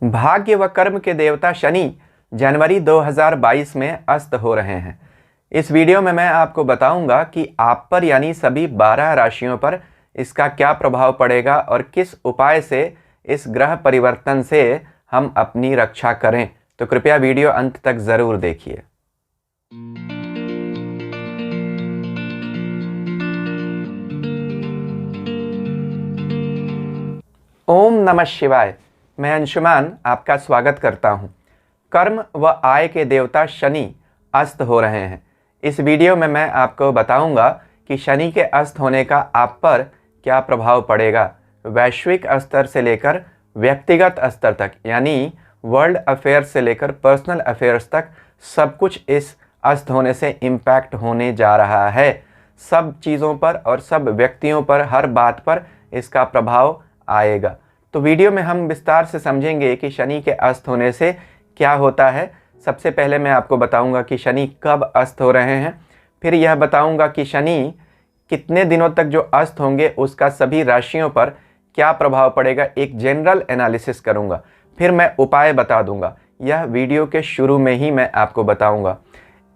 भाग्य व कर्म के देवता शनि जनवरी 2022 में अस्त हो रहे हैं। इस वीडियो में मैं आपको बताऊंगा कि आप पर यानी सभी 12 राशियों पर इसका क्या प्रभाव पड़ेगा और किस उपाय से इस ग्रह परिवर्तन से हम अपनी रक्षा करें। तो कृपया वीडियो अंत तक ज़रूर देखिए। ओम नमः शिवाय। मैं अंशुमान आपका स्वागत करता हूं। कर्म व आय के देवता शनि अस्त हो रहे हैं। इस वीडियो में मैं आपको बताऊंगा कि शनि के अस्त होने का आप पर क्या प्रभाव पड़ेगा। वैश्विक स्तर से लेकर व्यक्तिगत स्तर तक यानी वर्ल्ड अफेयर्स से लेकर पर्सनल अफेयर्स तक सब कुछ इस अस्त होने से इम्पैक्ट होने जा रहा है। सब चीज़ों पर और सब व्यक्तियों पर, हर बात पर इसका प्रभाव आएगा। तो वीडियो में हम विस्तार से समझेंगे कि शनि के अस्त होने से क्या होता है। सबसे पहले मैं आपको बताऊंगा कि शनि कब अस्त हो रहे हैं, फिर यह बताऊंगा कि शनि कितने दिनों तक जो अस्त होंगे उसका सभी राशियों पर क्या प्रभाव पड़ेगा। एक जनरल एनालिसिस करूंगा, फिर मैं उपाय बता दूंगा। यह वीडियो के शुरू में ही मैं आपको बताऊंगा।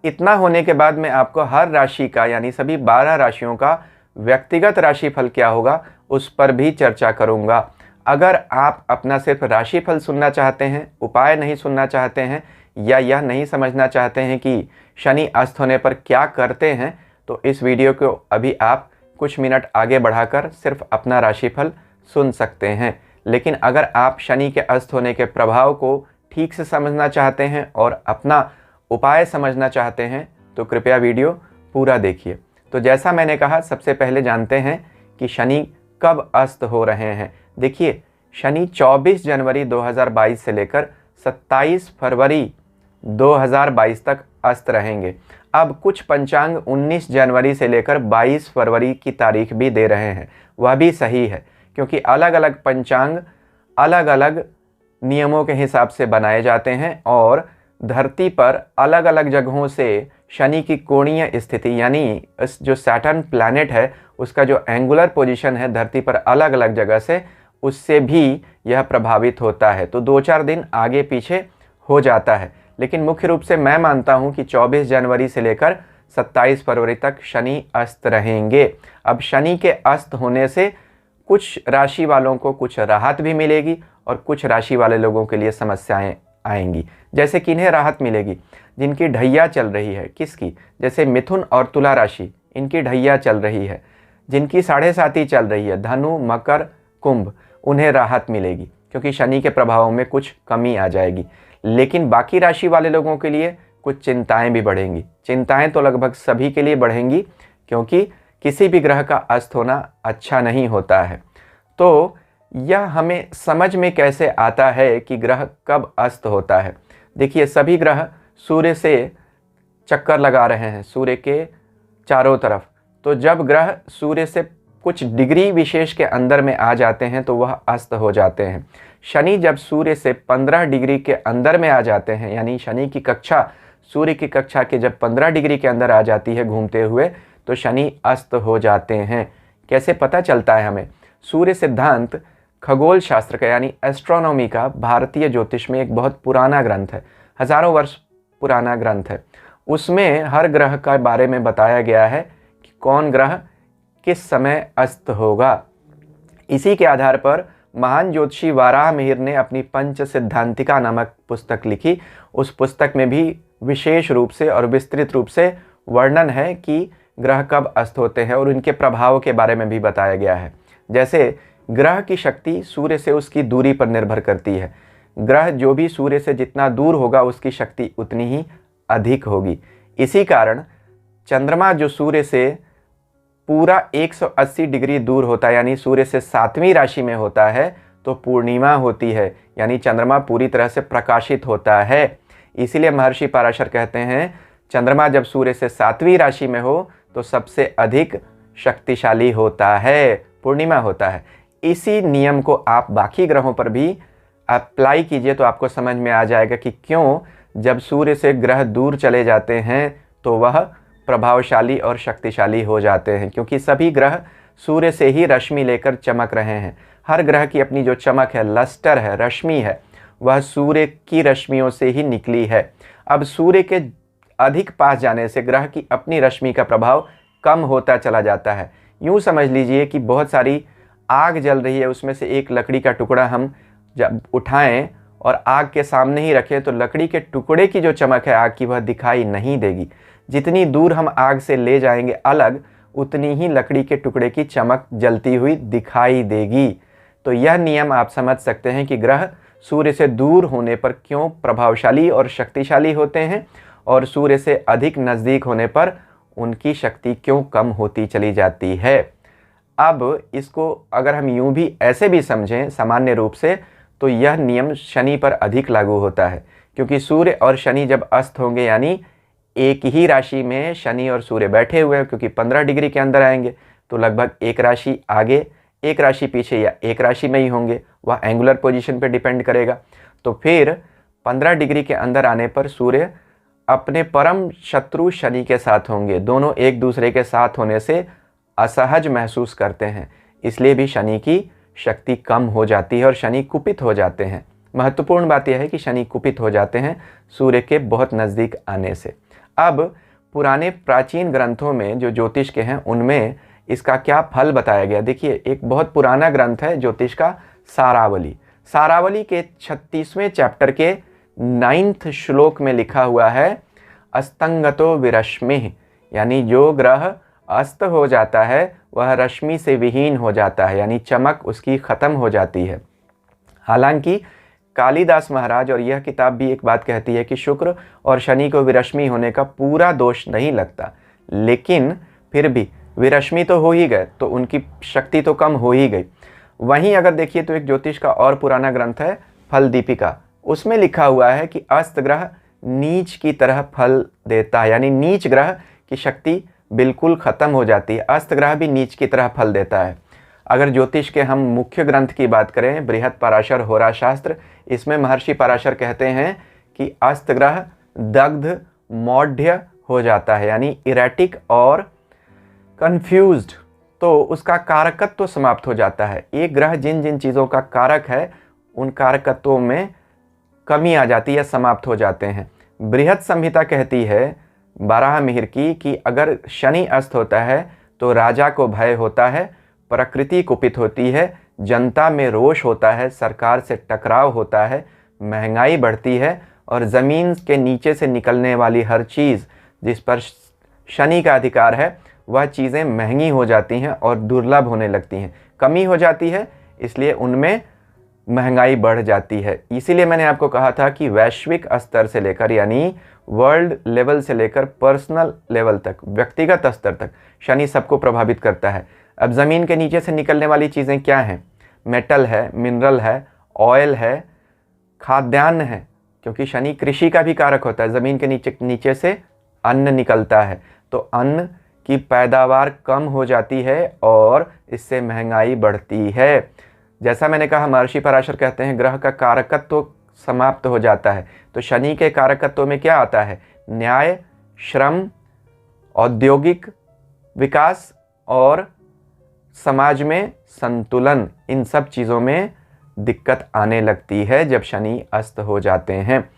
इतना होने के बाद मैं आपको हर राशि का यानी सभी 12 राशियों का व्यक्तिगत राशिफल क्या होगा उस पर भी चर्चा करूंगा। अगर आप अपना सिर्फ राशिफल सुनना चाहते हैं, उपाय नहीं सुनना चाहते हैं, या यह नहीं समझना चाहते हैं कि शनि अस्त होने पर क्या करते हैं, तो इस वीडियो को अभी आप कुछ मिनट आगे बढ़ाकर सिर्फ अपना राशिफल सुन सकते हैं। लेकिन अगर आप शनि के अस्त होने के प्रभाव को ठीक से समझना चाहते हैं और अपना उपाय समझना चाहते हैं तो कृपया वीडियो पूरा देखिए। तो जैसा मैंने कहा, सबसे पहले जानते हैं कि शनि कब अस्त हो रहे हैं। देखिए, शनि 24 जनवरी 2022 से लेकर 27 फरवरी 2022 तक अस्त रहेंगे। अब कुछ पंचांग 19 जनवरी से लेकर 22 फरवरी की तारीख भी दे रहे हैं। वह भी सही है, क्योंकि अलग अलग पंचांग अलग अलग नियमों के हिसाब से बनाए जाते हैं और धरती पर अलग अलग जगहों से शनि की कोणीय स्थिति यानी इस जो सैटर्न प्लैनेट है उसका जो एंगुलर पोजीशन है धरती पर अलग अलग जगह से, उससे भी यह प्रभावित होता है। तो 2-4 दिन आगे पीछे हो जाता है, लेकिन मुख्य रूप से मैं मानता हूं कि 24 जनवरी से लेकर 27 फरवरी तक शनि अस्त रहेंगे। अब शनि के अस्त होने से कुछ राशि वालों को कुछ राहत भी मिलेगी और कुछ राशि वाले लोगों के लिए समस्याएं आएंगी। जैसे किन्हें राहत मिलेगी? जिनकी ढैया चल रही है। किसकी? जैसे मिथुन और तुला राशि, इनकी ढैया चल रही है। जिनकी 7.5 चल रही है, धनु, मकर, कुंभ, उन्हें राहत मिलेगी क्योंकि शनि के प्रभावों में कुछ कमी आ जाएगी। लेकिन बाकी राशि वाले लोगों के लिए कुछ चिंताएं भी बढ़ेंगी। चिंताएं तो लगभग सभी के लिए बढ़ेंगी, क्योंकि किसी भी ग्रह का अस्त होना अच्छा नहीं होता है। तो यह हमें समझ में कैसे आता है कि ग्रह कब अस्त होता है। देखिए, सभी ग्रह सूर्य से चक्कर लगा रहे हैं, सूर्य के चारों तरफ। तो जब ग्रह सूर्य से कुछ डिग्री विशेष के अंदर में आ जाते हैं तो वह अस्त हो जाते हैं। शनि जब सूर्य से 15 डिग्री के अंदर में आ जाते हैं, यानी शनि की कक्षा सूर्य की कक्षा के जब 15 डिग्री के अंदर आ जाती है घूमते हुए, तो शनि अस्त हो जाते हैं। कैसे पता चलता है हमें? सूर्य सिद्धांत खगोल शास्त्र का यानी एस्ट्रोनॉमी का भारतीय ज्योतिष में एक बहुत पुराना ग्रंथ है, हजारों वर्ष पुराना ग्रंथ है। उसमें हर ग्रह का बारे में बताया गया है कि कौन ग्रह किस समय अस्त होगा। इसी के आधार पर महान ज्योतिषी वाराह मिहिर ने अपनी पंच सिद्धांतिका नामक पुस्तक लिखी। उस पुस्तक में भी विशेष रूप से और विस्तृत रूप से वर्णन है कि ग्रह कब अस्त होते हैं और उनके प्रभाव के बारे में भी बताया गया है। जैसे ग्रह की शक्ति सूर्य से उसकी दूरी पर निर्भर करती है। ग्रह जो भी सूर्य से जितना दूर होगा उसकी शक्ति उतनी ही अधिक होगी। इसी कारण चंद्रमा जो सूर्य से पूरा 180 डिग्री दूर होता है, यानी सूर्य से 7वीं राशि में होता है, तो पूर्णिमा होती है, यानी चंद्रमा पूरी तरह से प्रकाशित होता है। इसीलिए महर्षि पराशर कहते हैं चंद्रमा जब सूर्य से 7वीं राशि में हो तो सबसे अधिक शक्तिशाली होता है, पूर्णिमा होता है। इसी नियम को आप बाकी ग्रहों पर भी अप्लाई कीजिए तो आपको समझ में आ जाएगा कि क्यों जब सूर्य से ग्रह दूर चले जाते हैं तो वह प्रभावशाली और शक्तिशाली हो जाते हैं, क्योंकि सभी ग्रह सूर्य से ही रश्मि लेकर चमक रहे हैं। हर ग्रह की अपनी जो चमक है, लस्टर है, रश्मि है, वह सूर्य की रश्मियों से ही निकली है। अब सूर्य के अधिक पास जाने से ग्रह की अपनी रश्मि का प्रभाव कम होता चला जाता है। यूँ समझ लीजिए कि बहुत सारी आग जल रही है, उसमें से एक लकड़ी का टुकड़ा हम जब उठाएं और आग के सामने ही रखें तो लकड़ी के टुकड़े की जो चमक है आग की, वह दिखाई नहीं देगी। जितनी दूर हम आग से ले जाएंगे अलग, उतनी ही लकड़ी के टुकड़े की चमक जलती हुई दिखाई देगी। तो यह नियम आप समझ सकते हैं कि ग्रह सूर्य से दूर होने पर क्यों प्रभावशाली और शक्तिशाली होते हैं, और सूर्य से अधिक नज़दीक होने पर उनकी शक्ति क्यों कम होती चली जाती है। अब इसको अगर हम यूं भी ऐसे भी समझें सामान्य रूप से, तो यह नियम शनि पर अधिक लागू होता है, क्योंकि सूर्य और शनि जब अस्त होंगे, यानी एक ही राशि में शनि और सूर्य बैठे हुए हैं, क्योंकि 15 डिग्री के अंदर आएंगे तो लगभग एक राशि आगे, एक राशि पीछे या एक राशि में ही होंगे, वह एंगुलर पोजीशन पे डिपेंड करेगा। तो फिर 15 डिग्री के अंदर आने पर सूर्य अपने परम शत्रु शनि के साथ होंगे। दोनों एक दूसरे के साथ होने से असहज महसूस करते हैं, इसलिए भी शनि की शक्ति कम हो जाती है और शनि कुपित हो जाते हैं। महत्वपूर्ण बात यह है कि शनि कुपित हो जाते हैं सूर्य के बहुत नज़दीक आने से। अब पुराने प्राचीन ग्रंथों में जो ज्योतिष के हैं, उनमें इसका क्या फल बताया गया। देखिए, एक बहुत पुराना ग्रंथ है ज्योतिष का, सारावली। सारावली के 36वें चैप्टर के 9th श्लोक में लिखा हुआ है, अस्तंगतो विरश्मिः, यानी जो ग्रह अस्त हो जाता है वह रश्मि से विहीन हो जाता है, यानी चमक उसकी खत्म हो जाती है। हालांकि कालिदास महाराज और यह किताब भी एक बात कहती है कि शुक्र और शनि को विरश्मि होने का पूरा दोष नहीं लगता, लेकिन फिर भी विरश्मि तो हो ही गए तो उनकी शक्ति तो कम हो ही गई। वहीं अगर देखिए तो एक ज्योतिष का और पुराना ग्रंथ है फल दीपिका, उसमें लिखा हुआ है कि अस्त ग्रह नीच की तरह फल देता है, यानी नीच ग्रह की शक्ति बिल्कुल खत्म हो जाती है, अस्त ग्रह भी नीच की तरह फल देता है। अगर ज्योतिष के हम मुख्य ग्रंथ की बात करें, बृहद पराशर होरा शास्त्र, इसमें महर्षि पराशर कहते हैं कि अस्त ग्रह दग्ध मौढ़्य हो जाता है, यानी इरेटिक और कंफ्यूज्ड, तो उसका कारकत्व तो समाप्त हो जाता है। एक ग्रह जिन जिन चीज़ों का कारक है उन कारकत्वों में कमी आ जाती है, समाप्त हो जाते हैं। बृहद संहिता कहती है बाराहमिहिर की कि अगर शनि अस्त होता है तो राजा को भय होता है, प्रकृति कुपित होती है, जनता में रोष होता है, सरकार से टकराव होता है, महंगाई बढ़ती है और ज़मीन के नीचे से निकलने वाली हर चीज़ जिस पर शनि का अधिकार है वह चीज़ें महंगी हो जाती हैं और दुर्लभ होने लगती हैं, कमी हो जाती है, इसलिए उनमें महंगाई बढ़ जाती है। इसीलिए मैंने आपको कहा था कि वैश्विक स्तर से लेकर, यानी वर्ल्ड लेवल से लेकर पर्सनल लेवल तक, व्यक्तिगत स्तर तक शनि सबको प्रभावित करता है। अब ज़मीन के नीचे से निकलने वाली चीज़ें क्या हैं? मेटल है, मिनरल है, ऑयल है, खाद्यान्न है, क्योंकि शनि कृषि का भी कारक होता है। ज़मीन के नीचे से अन्न निकलता है, तो अन्न की पैदावार कम हो जाती है और इससे महंगाई बढ़ती है। जैसा मैंने कहा, महर्षि पराशर कहते हैं ग्रह का कारकत्व तो समाप्त हो जाता है, तो शनि के कारकत्व में क्या आता है? न्याय, श्रम, औद्योगिक विकास और समाज में संतुलन, इन सब चीज़ों में दिक्कत आने लगती है जब शनि अस्त हो जाते हैं।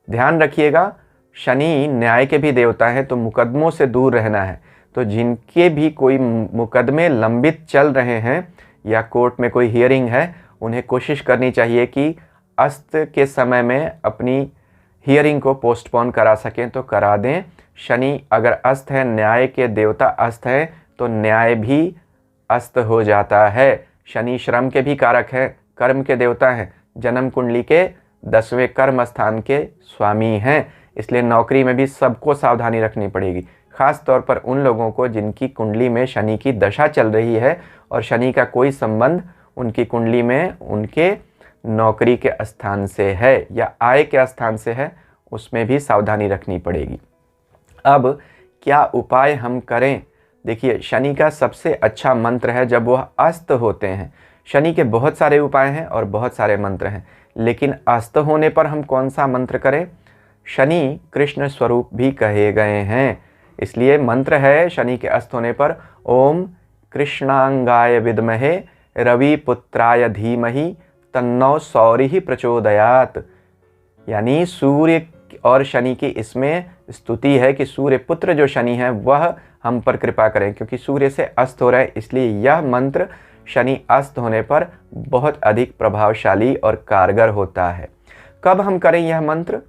ध्यान रखिएगा, शनि न्याय के भी देवता हैं, तो मुकदमों से दूर रहना है। तो जिनके भी कोई मुकदमे लंबित चल रहे हैं या कोर्ट में कोई हियरिंग है, उन्हें कोशिश करनी चाहिए कि अस्त के समय में अपनी हियरिंग को पोस्टपोन करा सकें तो करा दें। शनि अगर अस्त है, न्याय के देवता अस्त है, तो न्याय भी अस्त हो जाता है। शनि श्रम के भी कारक है, कर्म के देवता हैं, जन्म कुंडली के 10वें कर्म स्थान के स्वामी हैं, इसलिए नौकरी में भी सबको सावधानी रखनी पड़ेगी, खास तौर पर उन लोगों को जिनकी कुंडली में शनि की दशा चल रही है और शनि का कोई संबंध उनकी कुंडली में उनके नौकरी के स्थान से है या आय के स्थान से है, उसमें भी सावधानी रखनी पड़ेगी। अब क्या उपाय हम करें? देखिए, शनि का सबसे अच्छा मंत्र है जब वह अस्त होते हैं। शनि के बहुत सारे उपाय हैं और बहुत सारे मंत्र हैं, लेकिन अस्त होने पर हम कौन सा मंत्र करें? शनि कृष्ण स्वरूप भी कहे गए हैं, इसलिए मंत्र है शनि के अस्त होने पर, ओम कृष्णांगाय विद्महे रवि पुत्राय धीमहि तन्नो सौरिः प्रचोदयात्, यानी सूर्य और शनि की इसमें स्तुति है कि सूर्य पुत्र जो शनि है वह हम पर कृपा करें, क्योंकि सूर्य से अस्त हो रहा है, इसलिए यह मंत्र शनि अस्त होने पर बहुत अधिक प्रभावशाली और कारगर होता है। कब हम करें यह मंत्र?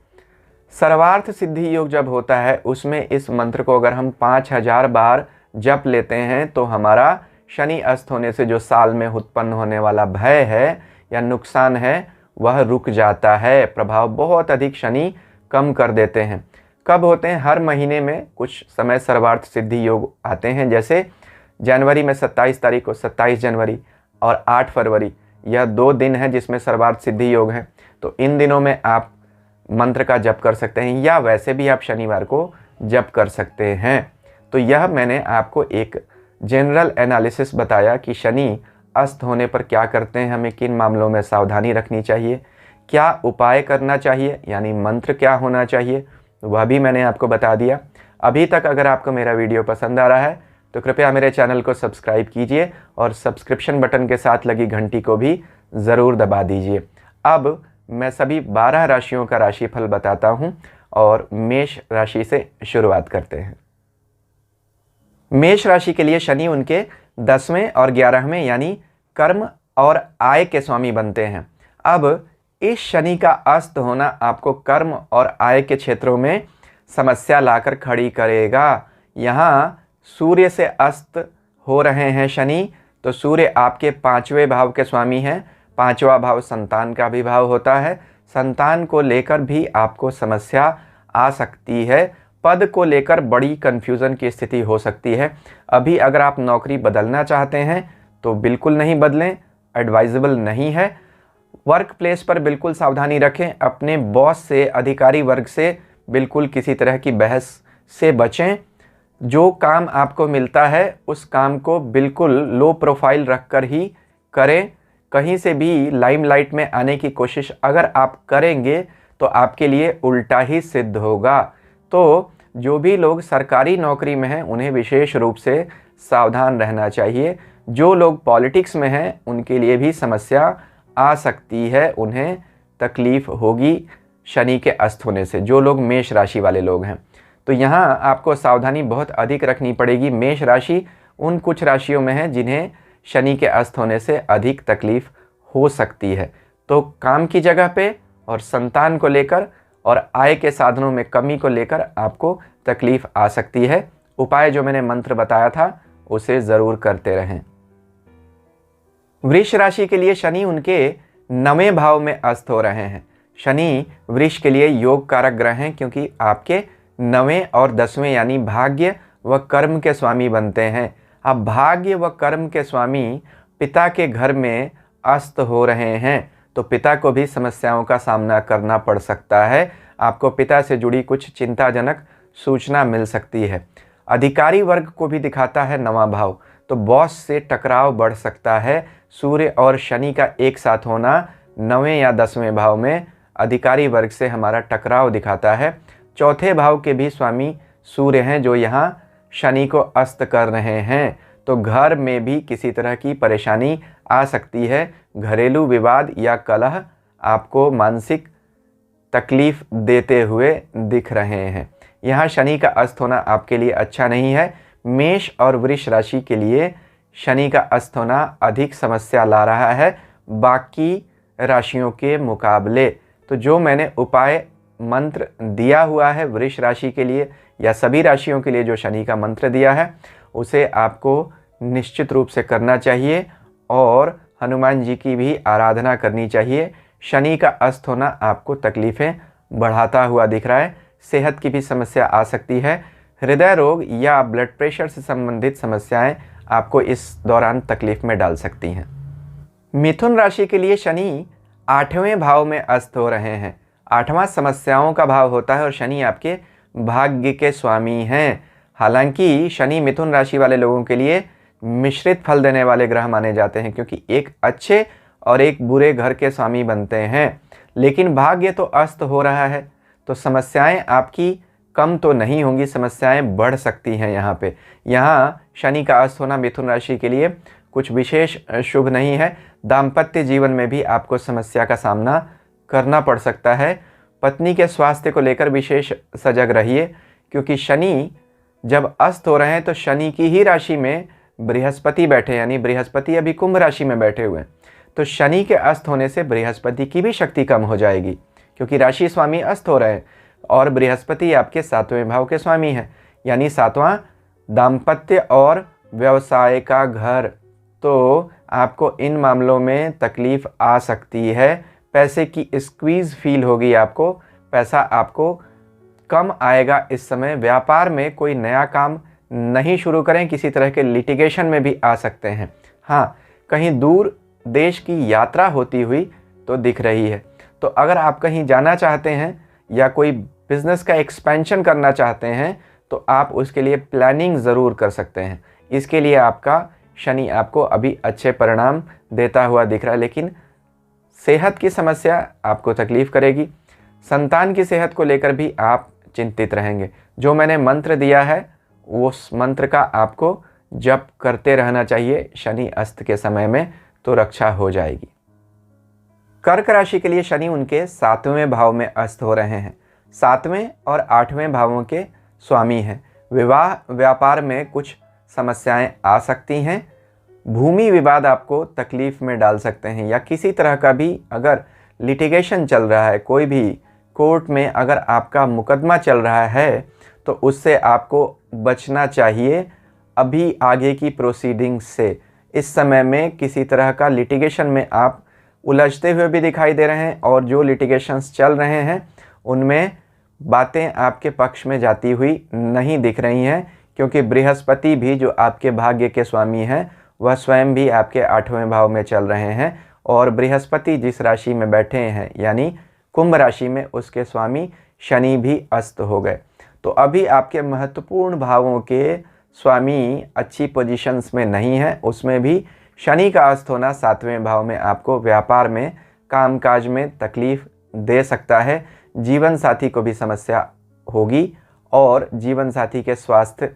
सर्वार्थ सिद्धि योग जब होता है उसमें इस मंत्र को अगर हम 5000 बार जप लेते हैं तो हमारा शनि अस्त होने से जो साल में उत्पन्न होने वाला भय है या नुकसान है वह रुक जाता है। प्रभाव बहुत अधिक शनि कम कर देते हैं। कब होते हैं? हर महीने में कुछ समय सर्वार्थ सिद्धि योग आते हैं, जैसे जनवरी में 27 तारीख को 27 जनवरी और 8 फरवरी, यह 2 दिन है जिसमें सर्वार्थ सिद्धि योग है। तो इन दिनों में आप मंत्र का जप कर सकते हैं, या वैसे भी आप शनिवार को जप कर सकते हैं। तो यह मैंने आपको एक जनरल एनालिसिस बताया कि शनि अस्त होने पर क्या करते हैं, हमें किन मामलों में सावधानी रखनी चाहिए, क्या उपाय करना चाहिए, यानी मंत्र क्या होना चाहिए, वह भी मैंने आपको बता दिया। अभी तक अगर आपको मेरा वीडियो पसंद आ रहा है तो कृपया मेरे चैनल को सब्सक्राइब कीजिए और सब्सक्रिप्शन बटन के साथ लगी घंटी को भी ज़रूर दबा दीजिए। अब मैं सभी 12 राशियों का राशिफल बताता हूं और मेष राशि से शुरुआत करते हैं। मेष राशि के लिए शनि उनके 10वें और 11वें यानी कर्म और आय के स्वामी बनते हैं। अब इस शनि का अस्त होना आपको कर्म और आय के क्षेत्रों में समस्या लाकर खड़ी करेगा। यहाँ सूर्य से अस्त हो रहे हैं शनि, तो सूर्य आपके 5वें भाव के स्वामी हैं। 5वां भाव संतान का भी भाव होता है। संतान को लेकर भी आपको समस्या आ सकती है। पद को लेकर बड़ी कन्फ्यूज़न की स्थिति हो सकती है। अभी अगर आप नौकरी बदलना चाहते हैं तो बिल्कुल नहीं बदलें, एडवाइजेबल नहीं है। वर्क प्लेस पर बिल्कुल सावधानी रखें। अपने बॉस से, अधिकारी वर्ग से बिल्कुल किसी तरह की बहस से बचें। जो काम आपको मिलता है उस काम को बिल्कुल लो प्रोफाइल रखकर ही करें। कहीं से भी लाइमलाइट में आने की कोशिश अगर आप करेंगे तो आपके लिए उल्टा ही सिद्ध होगा। तो जो भी लोग सरकारी नौकरी में हैं उन्हें विशेष रूप से सावधान रहना चाहिए। जो लोग पॉलिटिक्स में हैं उनके लिए भी समस्या आ सकती है, उन्हें तकलीफ होगी शनि के अस्त होने से, जो लोग मेष राशि वाले लोग हैं। तो यहाँ आपको सावधानी बहुत अधिक रखनी पड़ेगी। मेष राशि उन कुछ राशियों में है जिन्हें शनि के अस्त होने से अधिक तकलीफ हो सकती है। तो काम की जगह पे और संतान को लेकर और आय के साधनों में कमी को लेकर आपको तकलीफ आ सकती है। उपाय जो मैंने मंत्र बताया था उसे ज़रूर करते रहें। वृष राशि के लिए शनि उनके 9वें भाव में अस्त हो रहे हैं। शनि वृष के लिए योग कारक ग्रह हैं, क्योंकि आपके 9वें और 10वें यानी भाग्य व कर्म के स्वामी बनते हैं। अब भाग्य व कर्म के स्वामी पिता के घर में अस्त हो रहे हैं तो पिता को भी समस्याओं का सामना करना पड़ सकता है। आपको पिता से जुड़ी कुछ चिंताजनक सूचना मिल सकती है। अधिकारी वर्ग को भी दिखाता है 9वां भाव, तो बॉस से टकराव बढ़ सकता है। सूर्य और शनि का एक साथ होना 9वें या 10वें भाव में अधिकारी वर्ग से हमारा टकराव दिखाता है। 4थे भाव के भी स्वामी सूर्य हैं जो यहाँ शनि को अस्त कर रहे हैं, तो घर में भी किसी तरह की परेशानी आ सकती है। घरेलू विवाद या कलह आपको मानसिक तकलीफ देते हुए दिख रहे हैं। यहाँ शनि का अस्त होना आपके लिए अच्छा नहीं है। मेष और वृष राशि के लिए शनि का अस्त होना अधिक समस्या ला रहा है बाकी राशियों के मुकाबले। तो जो मैंने उपाय मंत्र दिया हुआ है वृष राशि के लिए या सभी राशियों के लिए जो शनि का मंत्र दिया है उसे आपको निश्चित रूप से करना चाहिए और हनुमान जी की भी आराधना करनी चाहिए। शनि का अस्त होना आपको तकलीफ़ें बढ़ाता हुआ दिख रहा है। सेहत की भी समस्या आ सकती है। हृदय रोग या ब्लड प्रेशर से संबंधित समस्याएं आपको इस दौरान तकलीफ में डाल सकती हैं। मिथुन राशि के लिए शनि 8वें भाव में अस्त हो रहे हैं। 8वां समस्याओं का भाव होता है और शनि आपके भाग्य के स्वामी हैं। हालांकि शनि मिथुन राशि वाले लोगों के लिए मिश्रित फल देने वाले ग्रह माने जाते हैं, क्योंकि एक अच्छे और एक बुरे घर के स्वामी बनते हैं। लेकिन भाग्य तो अस्त हो रहा है, तो समस्याएं आपकी कम तो नहीं होंगी, समस्याएं बढ़ सकती हैं। यहाँ पे शनि का अस्त होना मिथुन राशि के लिए कुछ विशेष शुभ नहीं है। दाम्पत्य जीवन में भी आपको समस्या का सामना करना पड़ सकता है। पत्नी के स्वास्थ्य को लेकर विशेष सजग रहिए, क्योंकि शनि जब अस्त हो रहे हैं तो शनि की ही राशि में बृहस्पति बैठे, यानी बृहस्पति अभी कुंभ राशि में बैठे हुए हैं। तो शनि के अस्त होने से बृहस्पति की भी शक्ति कम हो जाएगी, क्योंकि राशि स्वामी अस्त हो रहे हैं और बृहस्पति आपके 7वें भाव के स्वामी हैं, यानी 7वां दाम्पत्य और व्यवसाय का घर। तो आपको इन मामलों में तकलीफ आ सकती है, पैसे की स्क्वीज फील होगी आपको, पैसा आपको कम आएगा इस समय। व्यापार में कोई नया काम नहीं शुरू करें, किसी तरह के लिटिगेशन में भी आ सकते हैं। हाँ, कहीं दूर देश की यात्रा होती हुई तो दिख रही है। तो अगर आप कहीं जाना चाहते हैं या कोई बिजनेस का एक्सपेंशन करना चाहते हैं तो आप उसके लिए प्लानिंग ज़रूर कर सकते हैं। इसके लिए आपका शनि आपको अभी अच्छे परिणाम देता हुआ दिख रहा है, लेकिन सेहत की समस्या आपको तकलीफ़ करेगी। संतान की सेहत को लेकर भी आप चिंतित रहेंगे। जो मैंने मंत्र दिया है उस मंत्र का आपको जप करते रहना चाहिए शनि अस्त के समय में, तो रक्षा हो जाएगी। कर्क राशि के लिए शनि उनके 7वें भाव में अस्त हो रहे हैं। 7वें और 8वें भावों के स्वामी हैं। विवाह व्यापार में कुछ समस्याएं आ सकती हैं। भूमि विवाद आपको तकलीफ में डाल सकते हैं, या किसी तरह का भी अगर लिटिगेशन चल रहा है, कोई भी कोर्ट में अगर आपका मुकदमा चल रहा है तो उससे आपको बचना चाहिए अभी आगे की प्रोसीडिंग से। इस समय में किसी तरह का लिटिगेशन में आप उलझते हुए भी दिखाई दे रहे हैं, और जो लिटिगेशंस चल रहे हैं उनमें बातें आपके पक्ष में जाती हुई नहीं दिख रही हैं, क्योंकि बृहस्पति भी जो आपके भाग्य के स्वामी हैं वह स्वयं भी आपके 8वें भाव में चल रहे हैं, और बृहस्पति जिस राशि में बैठे हैं यानी कुंभ राशि में, उसके स्वामी शनि भी अस्त हो गए। तो अभी आपके महत्वपूर्ण भावों के स्वामी अच्छी पोजीशंस में नहीं है, उसमें भी शनि का अस्त होना 7वें भाव में आपको व्यापार में, कामकाज में तकलीफ दे सकता है। जीवन साथी को भी समस्या होगी और जीवन साथी के स्वास्थ्य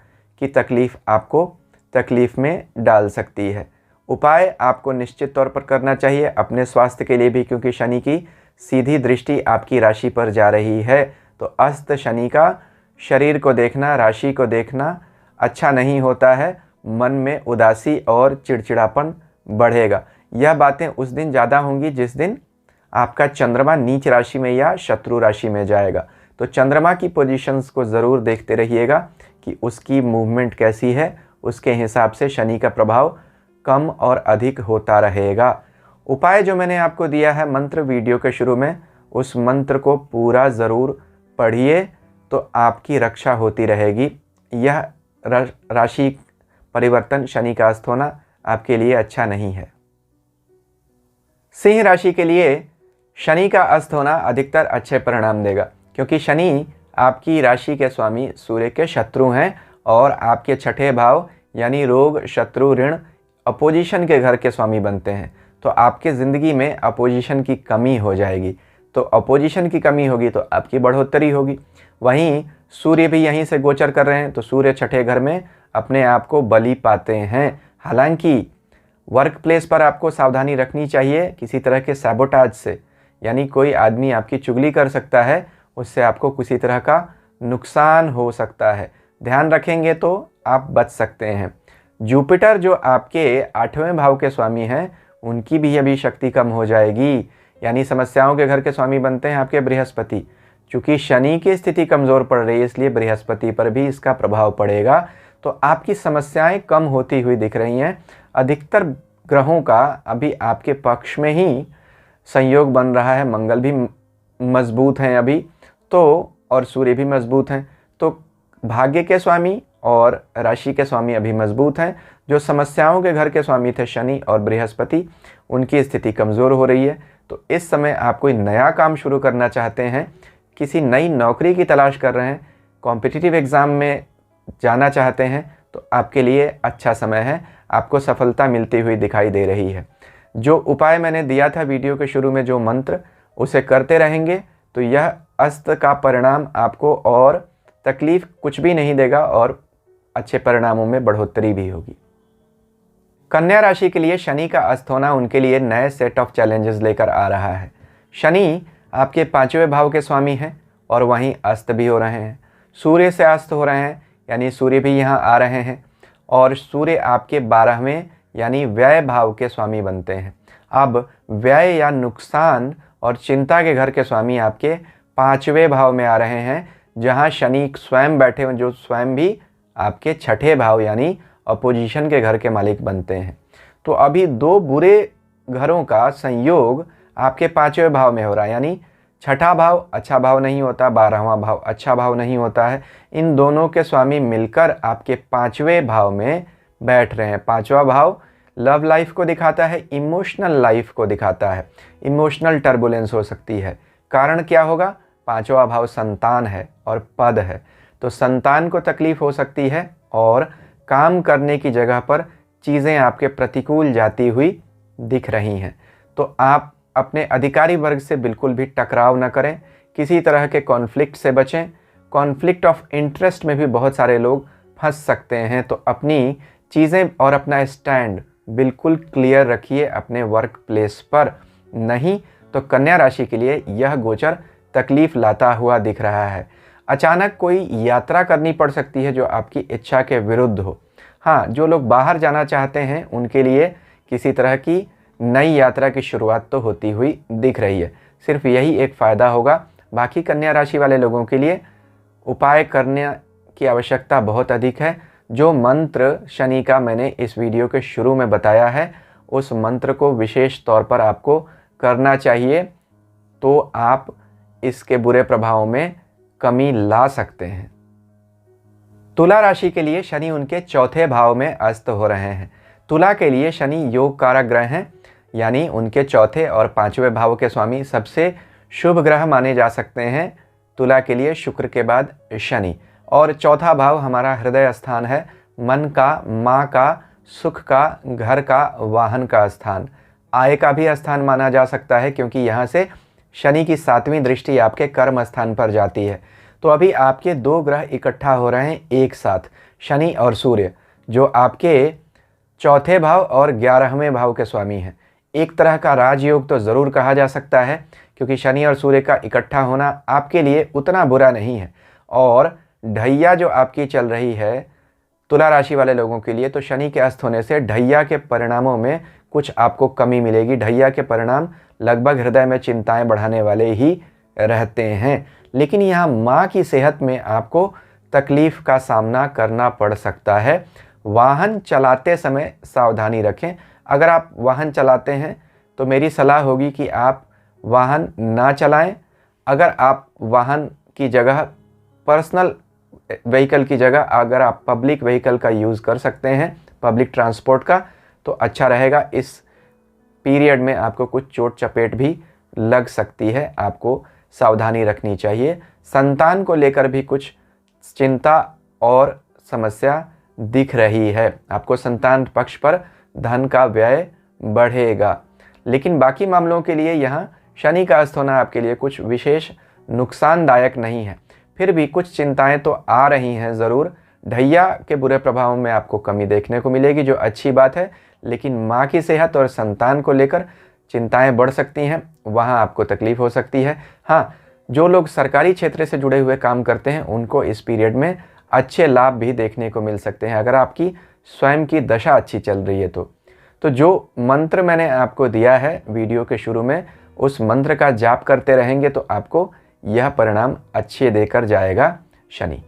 की तकलीफ आपको तकलीफ में डाल सकती है। उपाय आपको निश्चित तौर पर करना चाहिए अपने स्वास्थ्य के लिए भी, क्योंकि शनि की सीधी दृष्टि आपकी राशि पर जा रही है। तो अस्त शनि का शरीर को देखना, राशि को देखना अच्छा नहीं होता है। मन में उदासी और चिड़चिड़ापन बढ़ेगा। यह बातें उस दिन ज़्यादा होंगी जिस दिन आपका चंद्रमा नीच राशि में या शत्रु राशि में जाएगा। तो चंद्रमा की पोजीशंस को ज़रूर देखते रहिएगा कि उसकी मूवमेंट कैसी है, उसके हिसाब से शनि का प्रभाव कम और अधिक होता रहेगा। उपाय जो मैंने आपको दिया है मंत्र वीडियो के शुरू में, उस मंत्र को पूरा ज़रूर पढ़िए तो आपकी रक्षा होती रहेगी। यह राशि परिवर्तन, शनि का अस्त होना आपके लिए अच्छा नहीं है। सिंह राशि के लिए शनि का अस्त होना अधिकतर अच्छे परिणाम देगा, क्योंकि शनि आपकी राशि के स्वामी सूर्य के शत्रु हैं और आपके 6ठे भाव यानी रोग, शत्रु, ऋण, अपोजिशन के घर के स्वामी बनते हैं। तो आपके ज़िंदगी में अपोजिशन की कमी हो जाएगी। तो अपोजिशन की कमी होगी तो आपकी बढ़ोतरी होगी। वहीं सूर्य भी यहीं से गोचर कर रहे हैं, तो सूर्य 6ठे घर में अपने आप को बली पाते हैं। हालांकि वर्क प्लेस पर आपको सावधानी रखनी चाहिए किसी तरह के सैबोटाज से, यानी कोई आदमी आपकी चुगली कर सकता है, उससे आपको किसी तरह का नुकसान हो सकता है। ध्यान रखेंगे तो आप बच सकते हैं। जुपिटर जो आपके 8वें भाव के स्वामी हैं, उनकी भी अभी शक्ति कम हो जाएगी, यानी समस्याओं के घर के स्वामी बनते हैं आपके बृहस्पति। चूँकि शनि की स्थिति कमज़ोर पड़ रही है, इसलिए बृहस्पति पर भी इसका प्रभाव पड़ेगा। तो आपकी समस्याएं कम होती हुई दिख रही हैं। अधिकतर ग्रहों का अभी आपके पक्ष में ही संयोग बन रहा है। मंगल भी मजबूत हैं अभी तो, और सूर्य भी मजबूत हैं। तो भाग्य के स्वामी और राशि के स्वामी अभी मजबूत हैं। जो समस्याओं के घर के स्वामी थे शनि और बृहस्पति, उनकी स्थिति कमज़ोर हो रही है। तो इस समय आप कोई नया काम शुरू करना चाहते हैं, किसी नई नौकरी की तलाश कर रहे हैं, कॉम्पिटिटिव एग्ज़ाम में जाना चाहते हैं, तो आपके लिए अच्छा समय है। आपको सफलता मिलती हुई दिखाई दे रही है। जो उपाय मैंने दिया था वीडियो के शुरू में, जो मंत्र, उसे करते रहेंगे तो यह अस्त का परिणाम आपको और तकलीफ कुछ भी नहीं देगा और अच्छे परिणामों में बढ़ोतरी भी होगी। कन्या राशि के लिए शनि का अस्त होना उनके लिए नए सेट ऑफ चैलेंजेस लेकर आ रहा है। शनि आपके 5वें भाव के स्वामी हैं और वहीं अस्त भी हो रहे हैं। सूर्य से अस्त हो रहे हैं, यानी सूर्य भी यहाँ आ रहे हैं और सूर्य आपके 12वें यानी व्यय भाव के स्वामी बनते हैं। अब व्यय या नुकसान और चिंता के घर के स्वामी आपके 5वें भाव में आ रहे हैं, जहाँ शनि स्वयं बैठे हैं, जो स्वयं भी आपके 6ठे भाव यानी अपोजिशन के घर के मालिक बनते हैं। तो अभी दो बुरे घरों का संयोग आपके 5वें भाव में हो रहा है, यानी 6ठा भाव अच्छा भाव नहीं होता, 12वां भाव अच्छा भाव नहीं होता है। इन दोनों के स्वामी मिलकर आपके 5वें भाव में बैठ रहे हैं। 5वां भाव लव लाइफ को दिखाता है, इमोशनल लाइफ को दिखाता है। इमोशनल टर्बुलेंस हो सकती है। कारण क्या होगा? 5वां भाव संतान है और पद है, तो संतान को तकलीफ हो सकती है और काम करने की जगह पर चीज़ें आपके प्रतिकूल जाती हुई दिख रही हैं। तो आप अपने अधिकारी वर्ग से बिल्कुल भी टकराव न करें, किसी तरह के कॉन्फ्लिक्ट से बचें। कॉन्फ्लिक्ट ऑफ इंटरेस्ट में भी बहुत सारे लोग फंस सकते हैं, तो अपनी चीज़ें और अपना स्टैंड बिल्कुल क्लियर रखिए अपने वर्क प्लेस पर। नहीं तो कन्या राशि के लिए यह गोचर तकलीफ लाता हुआ दिख रहा है। अचानक कोई यात्रा करनी पड़ सकती है जो आपकी इच्छा के विरुद्ध हो। हाँ, जो लोग बाहर जाना चाहते हैं उनके लिए किसी तरह की नई यात्रा की शुरुआत तो होती हुई दिख रही है। सिर्फ यही एक फ़ायदा होगा। बाकी कन्या राशि वाले लोगों के लिए उपाय करने की आवश्यकता बहुत अधिक है। जो मंत्र शनि का मैंने इस वीडियो के शुरू में बताया है, उस मंत्र को विशेष तौर पर आपको करना चाहिए, तो आप इसके बुरे प्रभावों में कमी ला सकते हैं। तुला राशि के लिए शनि उनके 4थे भाव में अस्त हो रहे हैं। तुला के लिए शनि योग कारक ग्रह हैं, यानी उनके 4थे और 5वें भाव के स्वामी सबसे शुभ ग्रह माने जा सकते हैं। तुला के लिए शुक्र के बाद शनि, और 4था भाव हमारा हृदय स्थान है, मन का, माँ का, सुख का, घर का, वाहन का स्थान, आय का भी स्थान माना जा सकता है, क्योंकि यहाँ से शनि की 7वीं दृष्टि आपके कर्म स्थान पर जाती है। तो अभी आपके दो ग्रह इकट्ठा हो रहे हैं एक साथ, शनि और सूर्य, जो आपके 4थे भाव और 11वें भाव के स्वामी हैं। एक तरह का राजयोग तो ज़रूर कहा जा सकता है, क्योंकि शनि और सूर्य का इकट्ठा होना आपके लिए उतना बुरा नहीं है। और ढैया जो आपकी चल रही है तुला राशि वाले लोगों के लिए, तो शनि के अस्त होने से ढैया के परिणामों में कुछ आपको कमी मिलेगी। ढैया के परिणाम लगभग हृदय में चिंताएं बढ़ाने वाले ही रहते हैं। लेकिन यहाँ माँ की सेहत में आपको तकलीफ़ का सामना करना पड़ सकता है। वाहन चलाते समय सावधानी रखें। अगर आप वाहन चलाते हैं तो मेरी सलाह होगी कि आप वाहन ना चलाएं। अगर आप वाहन की जगह, पर्सनल व्हीकल की जगह अगर आप पब्लिक व्हीकल का यूज़ कर सकते हैं, पब्लिक ट्रांसपोर्ट का, तो अच्छा रहेगा। इस पीरियड में आपको कुछ चोट चपेट भी लग सकती है, आपको सावधानी रखनी चाहिए। संतान को लेकर भी कुछ चिंता और समस्या दिख रही है। आपको संतान पक्ष पर धन का व्यय बढ़ेगा। लेकिन बाकी मामलों के लिए यहाँ शनि का अस्त होना आपके लिए कुछ विशेष नुकसानदायक नहीं है। फिर भी कुछ चिंताएं तो आ रही हैं ज़रूर। ढैया के बुरे प्रभावों में आपको कमी देखने को मिलेगी, जो अच्छी बात है। लेकिन माँ की सेहत और संतान को लेकर चिंताएं बढ़ सकती हैं, वहाँ आपको तकलीफ़ हो सकती है। हाँ, जो लोग सरकारी क्षेत्र से जुड़े हुए काम करते हैं उनको इस पीरियड में अच्छे लाभ भी देखने को मिल सकते हैं, अगर आपकी स्वयं की दशा अच्छी चल रही है तो जो मंत्र मैंने आपको दिया है वीडियो के शुरू में, उस मंत्र का जाप करते रहेंगे तो आपको यह परिणाम अच्छे देकर जाएगा शनि।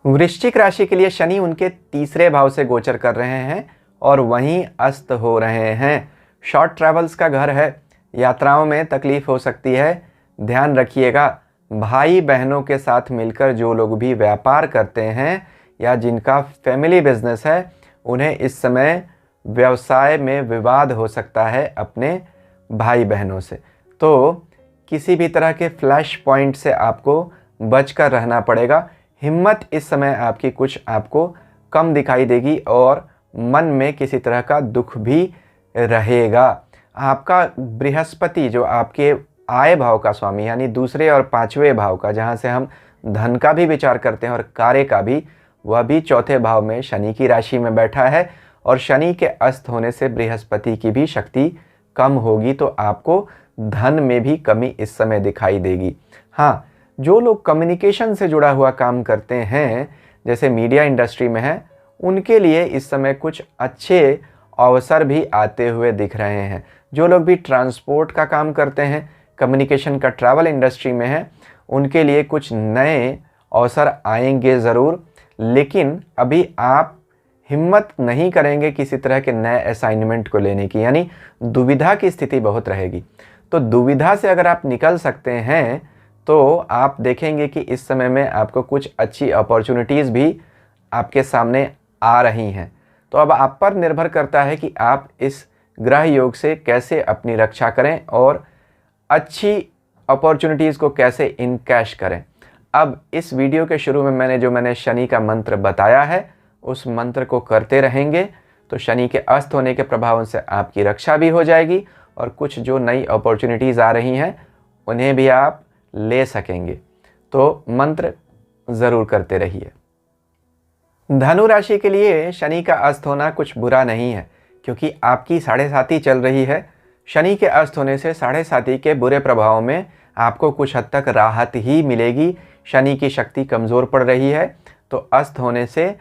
वृश्चिक राशि के लिए शनि उनके 3रे भाव से गोचर कर रहे हैं और वहीं अस्त हो रहे हैं। शॉर्ट ट्रैवल्स का घर है, यात्राओं में तकलीफ हो सकती है, ध्यान रखिएगा। भाई बहनों के साथ मिलकर जो लोग भी व्यापार करते हैं या जिनका फैमिली बिजनेस है, उन्हें इस समय व्यवसाय में विवाद हो सकता है अपने भाई बहनों से। तो किसी भी तरह के फ्लैश पॉइंट से आपको बचकर रहना पड़ेगा। हिम्मत इस समय आपकी कुछ आपको कम दिखाई देगी और मन में किसी तरह का दुख भी रहेगा। आपका बृहस्पति जो आपके आय भाव का स्वामी, यानी 2 और 5वें भाव का, जहाँ से हम धन का भी विचार करते हैं और कार्य का भी, वह भी 4थे भाव में शनि की राशि में बैठा है और शनि के अस्त होने से बृहस्पति की भी शक्ति कम होगी, तो आपको धन में भी कमी इस समय दिखाई देगी। हाँ, जो लोग कम्युनिकेशन से जुड़ा हुआ काम करते हैं, जैसे मीडिया इंडस्ट्री में है, उनके लिए इस समय कुछ अच्छे अवसर भी आते हुए दिख रहे हैं। जो लोग भी ट्रांसपोर्ट का काम करते हैं, कम्युनिकेशन का ट्रैवल इंडस्ट्री में है, उनके लिए कुछ नए अवसर आएंगे ज़रूर। लेकिन अभी आप हिम्मत नहीं करेंगे किसी तरह के नए असाइनमेंट को लेने की, यानी दुविधा की स्थिति बहुत रहेगी। तो दुविधा से अगर आप निकल सकते हैं तो आप देखेंगे कि इस समय में आपको कुछ अच्छी अपॉर्चुनिटीज़ भी आपके सामने आ रही हैं। तो अब आप पर निर्भर करता है कि आप इस ग्रह योग से कैसे अपनी रक्षा करें और अच्छी अपॉर्चुनिटीज़ को कैसे इनकैश करें। अब इस वीडियो के शुरू में मैंने शनि का मंत्र बताया है, उस मंत्र को करते रहेंगे तो शनि के अस्त होने के प्रभाव से आपकी रक्षा भी हो जाएगी और कुछ जो नई अपॉर्चुनिटीज़ आ रही हैं उन्हें भी आप ले सकेंगे। तो मंत्र ज़रूर करते रहिए। धनु राशि के लिए शनि का अस्त होना कुछ बुरा नहीं है, क्योंकि आपकी 7.5 चल रही है। शनि के अस्त होने से 7.5 के बुरे प्रभाव में आपको कुछ हद तक राहत ही मिलेगी। शनि की शक्ति कमज़ोर पड़ रही है, तो अस्त होने से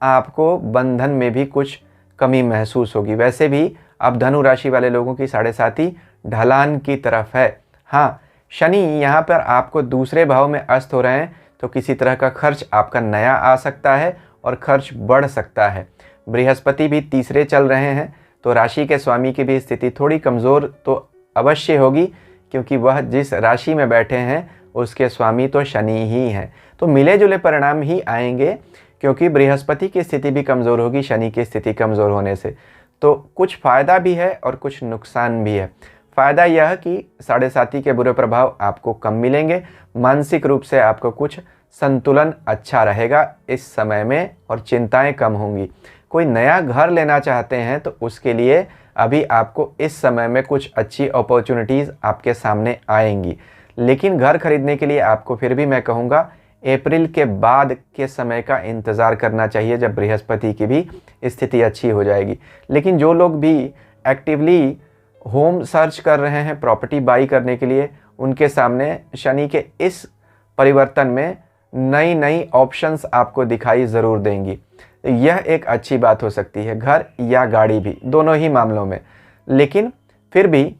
आपको बंधन में भी कुछ कमी महसूस होगी। वैसे भी अब धनु राशि वाले लोगों की 7.5 ढलान की तरफ है। हाँ, शनि यहाँ पर आपको दूसरे भाव में अस्त हो रहे हैं, तो किसी तरह का खर्च आपका नया आ सकता है और खर्च बढ़ सकता है। बृहस्पति भी तीसरे चल रहे हैं, तो राशि के स्वामी की भी स्थिति थोड़ी कमज़ोर तो अवश्य होगी, क्योंकि वह जिस राशि में बैठे हैं उसके स्वामी तो शनि ही हैं। तो मिले जुले परिणाम ही आएंगे, क्योंकि बृहस्पति की स्थिति भी कमज़ोर होगी शनि की स्थिति कमज़ोर होने से। तो कुछ फ़ायदा भी है और कुछ नुकसान भी है। फ़ायदा यह कि 7.5 के बुरे प्रभाव आपको कम मिलेंगे, मानसिक रूप से आपको कुछ संतुलन अच्छा रहेगा इस समय में और चिंताएं कम होंगी। कोई नया घर लेना चाहते हैं तो उसके लिए अभी आपको इस समय में कुछ अच्छी अपॉर्चुनिटीज़ आपके सामने आएंगी। लेकिन घर खरीदने के लिए आपको फिर भी मैं कहूँगा अप्रैल के बाद के समय का इंतज़ार करना चाहिए, जब बृहस्पति की भी स्थिति अच्छी हो जाएगी। लेकिन जो लोग भी एक्टिवली होम सर्च कर रहे हैं प्रॉपर्टी बाई करने के लिए, उनके सामने शनि के इस परिवर्तन में नई नई ऑप्शंस आपको दिखाई ज़रूर देंगी। यह एक अच्छी बात हो सकती है, घर या गाड़ी भी, दोनों ही मामलों में। लेकिन फिर भी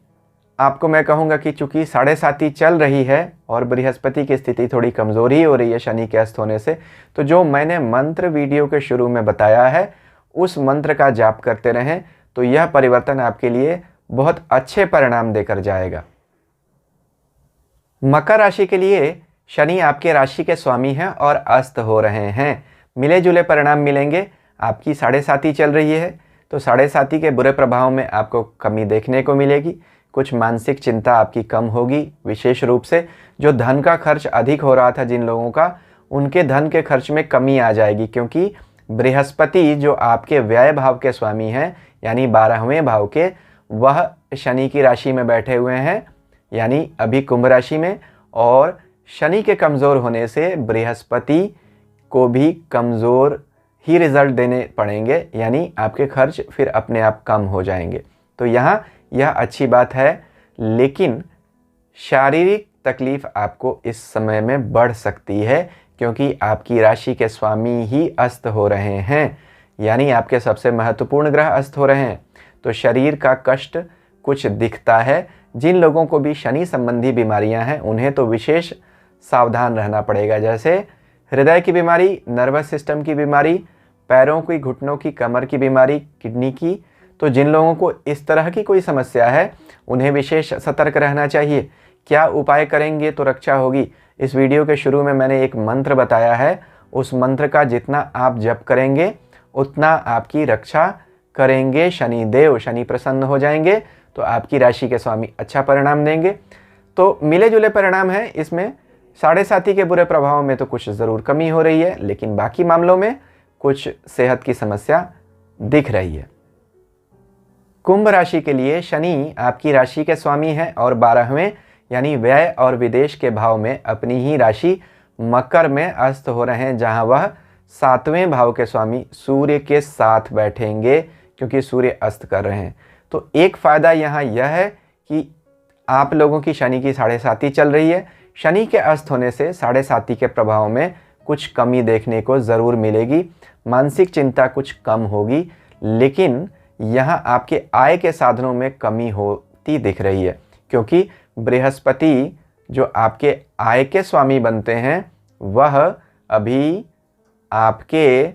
आपको मैं कहूँगा कि चूँकि 7.5 चल रही है और बृहस्पति की स्थिति थोड़ी कमज़ोर ही हो रही है शनि के अस्त होने से, तो जो मैंने मंत्र वीडियो के शुरू में बताया है उस मंत्र का जाप करते रहें, तो यह परिवर्तन आपके लिए बहुत अच्छे परिणाम देकर जाएगा। मकर राशि के लिए शनि आपके राशि के स्वामी हैं और अस्त हो रहे हैं। मिले जुले परिणाम मिलेंगे। आपकी 7.5 चल रही है, तो 7.5 के बुरे प्रभाव में आपको कमी देखने को मिलेगी। कुछ मानसिक चिंता आपकी कम होगी, विशेष रूप से जो धन का खर्च अधिक हो रहा था जिन लोगों का, उनके धन के खर्च में कमी आ जाएगी, क्योंकि बृहस्पति जो आपके व्यय भाव के स्वामी हैं, यानी 12वें भाव के, वह शनि की राशि में बैठे हुए हैं, यानी अभी कुंभ राशि में। और शनि के कमज़ोर होने से बृहस्पति को भी कमज़ोर ही रिजल्ट देने पड़ेंगे, यानी आपके खर्च फिर अपने आप कम हो जाएंगे। तो यहाँ यह अच्छी बात है, लेकिन शारीरिक तकलीफ आपको इस समय में बढ़ सकती है, क्योंकि आपकी राशि के स्वामी ही अस्त हो रहे हैं, यानी आपके सबसे महत्वपूर्ण ग्रह अस्त हो रहे हैं। तो शरीर का कष्ट कुछ दिखता है। जिन लोगों को भी शनि संबंधी बीमारियां हैं उन्हें तो विशेष सावधान रहना पड़ेगा, जैसे हृदय की बीमारी, नर्वस सिस्टम की बीमारी, पैरों की, घुटनों की, कमर की बीमारी, किडनी की। तो जिन लोगों को इस तरह की कोई समस्या है उन्हें विशेष सतर्क रहना चाहिए। क्या उपाय करेंगे तो रक्षा होगी? इस वीडियो के शुरू में मैंने एक मंत्र बताया है, उस मंत्र का जितना आप जप करेंगे उतना आपकी रक्षा करेंगे शनिदेव। शनि प्रसन्न हो जाएंगे तो आपकी राशि के स्वामी अच्छा परिणाम देंगे। तो मिले जुले परिणाम हैं इसमें। 7.5 के बुरे प्रभाव में तो कुछ ज़रूर कमी हो रही है, लेकिन बाकी मामलों में कुछ सेहत की समस्या दिख रही है। कुंभ राशि के लिए शनि आपकी राशि के स्वामी हैं और 12वें यानी व्यय और विदेश के भाव में अपनी ही राशि मकर में अस्त हो रहे हैं, जहां वह 7वें भाव के स्वामी सूर्य के साथ बैठेंगे, क्योंकि सूर्य अस्त कर रहे हैं। तो एक फ़ायदा यहाँ यह है कि आप लोगों की शनि की 7.5 चल रही है। शनि के अस्त होने से 7.5 के प्रभाव में कुछ कमी देखने को ज़रूर मिलेगी, मानसिक चिंता कुछ कम होगी, लेकिन यहाँ आपके आय के साधनों में कमी होती दिख रही है, क्योंकि बृहस्पति जो आपके आय के स्वामी बनते हैं वह अभी आपके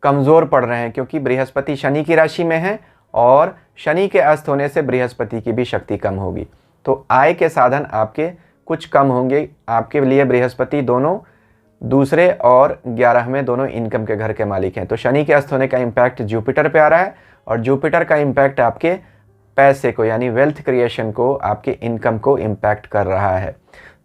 कमज़ोर पड़ रहे हैं, क्योंकि बृहस्पति शनि की राशि में है और शनि के अस्त होने से बृहस्पति की भी शक्ति कम होगी। तो आय के साधन आपके कुछ कम होंगे। आपके लिए बृहस्पति दोनों दूसरे और 11वें दोनों इनकम के घर के मालिक हैं। तो शनि के अस्त होने का इम्पैक्ट जुपिटर पे आ रहा है और जुपिटर का इम्पैक्ट आपके पैसे को यानी वेल्थ क्रिएशन को, आपके इनकम को इम्पैक्ट कर रहा है।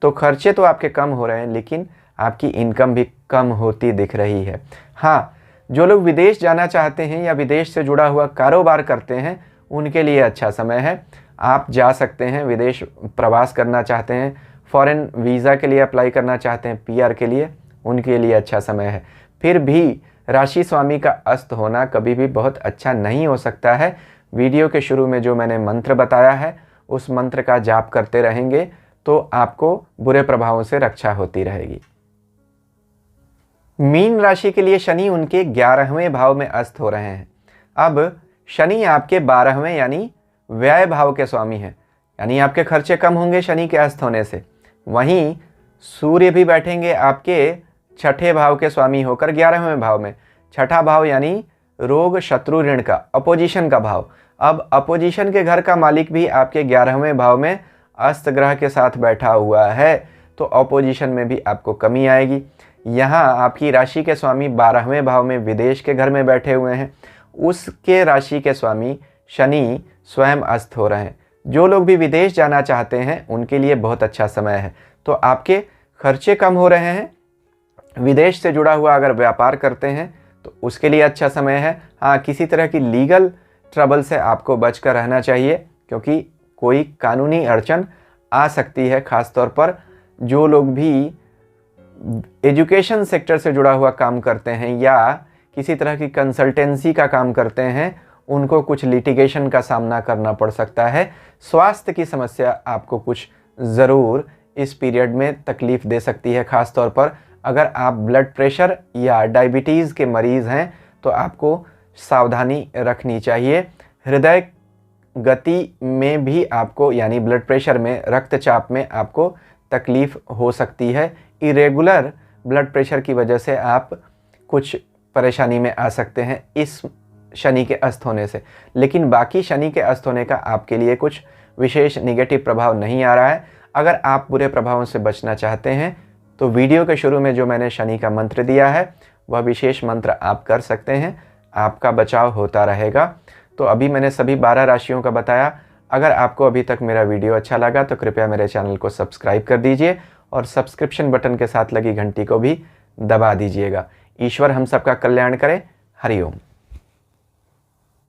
तो खर्चे तो आपके कम हो रहे हैं, लेकिन आपकी इनकम भी कम होती दिख रही है। हाँ, जो लोग विदेश जाना चाहते हैं या विदेश से जुड़ा हुआ कारोबार करते हैं उनके लिए अच्छा समय है। आप जा सकते हैं, विदेश प्रवास करना चाहते हैं, फॉरेन वीज़ा के लिए अप्लाई करना चाहते हैं, पीआर के लिए, उनके लिए अच्छा समय है। फिर भी राशि स्वामी का अस्त होना कभी भी बहुत अच्छा नहीं हो सकता है। वीडियो के शुरू में जो मैंने मंत्र बताया है उस मंत्र का जाप करते रहेंगे तो आपको बुरे प्रभावों से रक्षा होती रहेगी। मीन राशि के लिए शनि उनके 11वें भाव में अस्त हो रहे हैं। अब शनि आपके 12वें यानी व्यय भाव के स्वामी हैं, यानी आपके खर्चे कम होंगे शनि के अस्त होने से। वहीं सूर्य भी बैठेंगे आपके 6ठे भाव के स्वामी होकर 11वें भाव में। 6ठा भाव यानी रोग, शत्रु, ऋण का, अपोजिशन का भाव। अब अपोजिशन के घर का मालिक भी आपके 11वें भाव में अस्त ग्रह के साथ बैठा हुआ है, तो अपोजिशन में भी आपको कमी आएगी। यहाँ आपकी राशि के स्वामी 12वें भाव में विदेश के घर में बैठे हुए हैं, उसके राशि के स्वामी शनि स्वयं अस्त हो रहे हैं। जो लोग भी विदेश जाना चाहते हैं उनके लिए बहुत अच्छा समय है। तो आपके खर्चे कम हो रहे हैं। विदेश से जुड़ा हुआ अगर व्यापार करते हैं तो उसके लिए अच्छा समय है। हाँ, किसी तरह की लीगल ट्रबल से आपको बचकर रहना चाहिए, क्योंकि कोई कानूनी अड़चन आ सकती है। ख़ास तौर पर जो लोग भी एजुकेशन सेक्टर से जुड़ा हुआ काम करते हैं या किसी तरह की कंसल्टेंसी का काम करते हैं, उनको कुछ लिटिगेशन का सामना करना पड़ सकता है। स्वास्थ्य की समस्या आपको कुछ ज़रूर इस पीरियड में तकलीफ़ दे सकती है। ख़ास तौर पर अगर आप ब्लड प्रेशर या डायबिटीज़ के मरीज़ हैं तो आपको सावधानी रखनी चाहिए। हृदय गति में भी आपको यानी ब्लड प्रेशर में, रक्तचाप में आपको तकलीफ़ हो सकती है। इरेगुलर ब्लड प्रेशर की वजह से आप कुछ परेशानी में आ सकते हैं इस शनि के अस्त होने से। लेकिन बाकी शनि के अस्त होने का आपके लिए कुछ विशेष निगेटिव प्रभाव नहीं आ रहा है। अगर आप बुरे प्रभावों से बचना चाहते हैं तो वीडियो के शुरू में जो मैंने शनि का मंत्र दिया है वह विशेष मंत्र आप कर सकते हैं, आपका बचाव होता रहेगा। तो अभी मैंने सभी 12 राशियों का बताया। अगर आपको अभी तक मेरा वीडियो अच्छा लगा तो कृपया मेरे चैनल को सब्सक्राइब कर दीजिए और सब्सक्रिप्शन बटन के साथ लगी घंटी को भी दबा दीजिएगा। ईश्वर हम सबका कल्याण करे। हरि ओम।